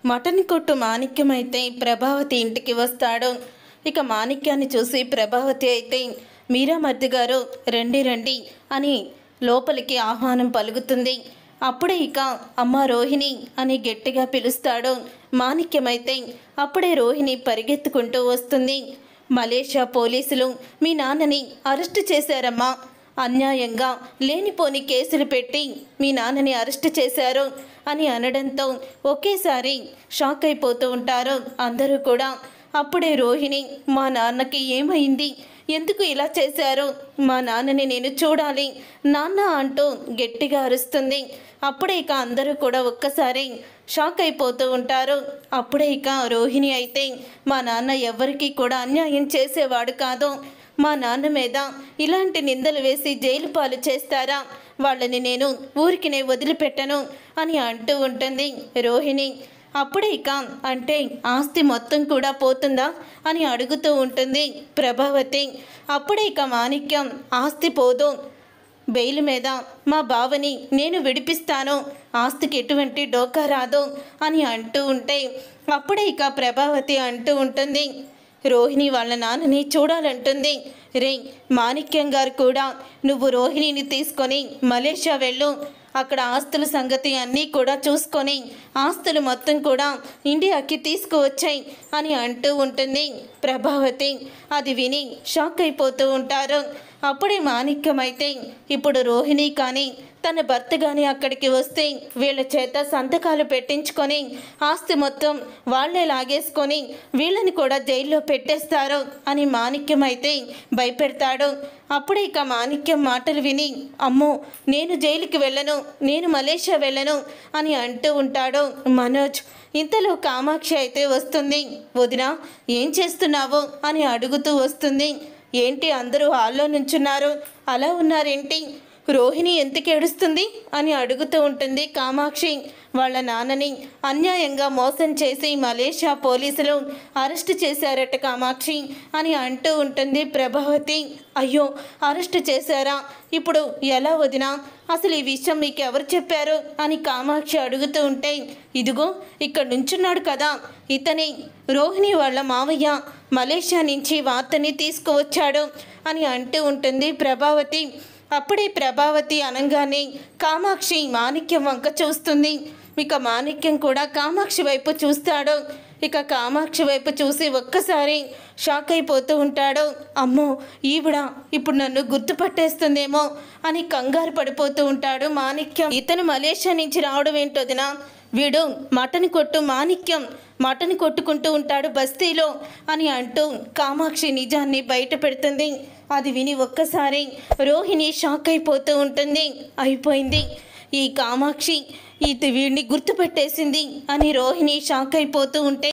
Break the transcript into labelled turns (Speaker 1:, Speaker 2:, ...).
Speaker 1: Mutton కొట్టు మాణిక్యం అయితే ప్రభావతి ఇంటికి వస్తాడు. ఇక మాణిక్యాన్ని చూసి ప్రభావతి అయితే మీరామర్ది గారు రండి రండి అని లోపలికి ఆహ్వానం పలుకుతుంది. అప్పుడే ఇక అమ్మ రోహిణి అని గట్టిగా పిలుస్తాడు. మాణిక్యమైతే అప్పుడే రోహిణి పరిగెత్తుకుంటూ వస్తుంది. మలేషియా పోలీసులు మీ నాన్నని అరెస్టు చేశారమ్మా, అన్యాయంగా లేనిపోని కేసులు పెట్టి మీ నాన్నని అరెస్ట్ చేశారు అని అనడంతో ఒకేసారి షాక్ అయిపోతూ ఉంటారు అందరూ కూడా. అప్పుడే రోహిణి మా నాన్నకి ఏమైంది, ఎందుకు ఇలా చేశారు, మా నాన్నని నేను చూడాలి నాన్న అంటూ గట్టిగా అరుస్తుంది. అప్పుడే ఇక అందరూ కూడా ఒక్కసారి షాక్ అయిపోతూ ఉంటారు. అప్పుడే ఇక రోహిణి అయితే మా నాన్న ఎవరికీ కూడా అన్యాయం చేసేవాడు కాదు, మా నాన్న మీద ఇలాంటి నిందలు వేసి జైలు పాలు చేస్తారా, వాళ్ళని నేను ఊరికినే వదిలిపెట్టను అని అంటూ ఉంటుంది రోహిణి. అప్పుడే ఇక అంటే ఆస్తి మొత్తం కూడా పోతుందా అని అడుగుతూ ఉంటుంది ప్రభావతి. అప్పుడే ఇక మాణిక్యం ఆస్తి పోదు, బెయిల్ మీద మా బావని నేను విడిపిస్తాను, ఆస్తికి ఎటువంటి డోకా రాదు అని అంటూ ఉంటే అప్పుడే ఇక ప్రభావతి అంటూ ఉంటుంది రోహిణి వాళ్ళ నాన్నని చూడాలంటుంది. రే మాణిక్యం గారు కూడా నువ్వు రోహిణిని తీసుకొని మలేషియా వెళ్ళు, అక్కడ ఆస్తుల సంగతి అన్నీ కూడా చూసుకొని ఆస్తులు మొత్తం కూడా ఇండియాకి తీసుకువచ్చాయి అని అంటూ ఉంటుంది ప్రభావతి. అది విని షాక్ అయిపోతూ ఉంటారు. అప్పుడే మాణిక్యం అయితే ఇప్పుడు రోహిణి కానీ తన భర్త కానీ అక్కడికి వస్తే వీళ్ళ చేత సంతకాలు పెట్టించుకొని ఆస్తి మొత్తం వాళ్లే లాగేసుకొని వీళ్ళని కూడా జైల్లో పెట్టేస్తారు అని మాణిక్యం అయితే భయపెడతాడు. అప్పుడే ఇక మాణిక్యం మాటలు విని అమ్మో నేను జైలుకి వెళ్ళను, నేను మలేషియా వెళ్ళను అని అంటూ ఉంటాడు మనోజ్. ఇంతలో కామాక్షి అయితే వస్తుంది. వదినా ఏం చేస్తున్నావు అని అడుగుతూ వస్తుంది. ఏంటి అందరూ హాల్లో నుంచున్నారు, అలా ఉన్నారేంటి, రోహిణి ఎందుకు ఏడుస్తుంది అని అడుగుతూ ఉంటుంది కామాక్షి. వాళ్ళ నాన్నని అన్యాయంగా మోసం చేసి మలేషియా పోలీసులు అరెస్ట్ చేశారట కామాక్షి అని అంటూ ఉంటుంది ప్రభావతి. అయ్యో అరెస్ట్ చేశారా, ఇప్పుడు ఎలా వదినా, అసలు ఈ విషయం మీకు ఎవరు చెప్పారు అని కామాక్షి అడుగుతూ ఉంటే ఇదిగో ఇక్కడ నుంచున్నాడు కదా ఇతని, రోహిణి వాళ్ళ మావయ్య మలేషియా నుంచి వార్తని తీసుకువచ్చాడు అని అంటూ ఉంటుంది ప్రభావతి. అప్పుడే ప్రభావతి అనగానే కామాక్షి మాణిక్యం వంక చూస్తుంది. ఇక మాణిక్యం కూడా కామాక్షి వైపు చూస్తాడు. ఇక కామాక్షి వైపు చూసి ఒక్కసారి షాక్ అయిపోతూ ఉంటాడు. అమ్మో ఈవిడ ఇప్పుడు నన్ను గుర్తుపట్టేస్తుందేమో అని కంగారు పడిపోతూ ఉంటాడు మాణిక్యం. ఇతను మలేషియా నుంచి రావడం ఏంటోదినా, వీడు మటన్ కొట్టు మాణిక్యం, మటన్ కొట్టుకుంటూ ఉంటాడు బస్తీలో అని అంటూ కామాక్షి నిజాన్ని బయట పెడుతుంది. అది విని ఒక్కసారి రోహిణి షాక్ అయిపోతూ ఉంటుంది. అయిపోయింది, ఈ కామాక్షి వీడిని గుర్తుపెట్టేసింది అని రోహిణి షాక్ అయిపోతూ ఉంటే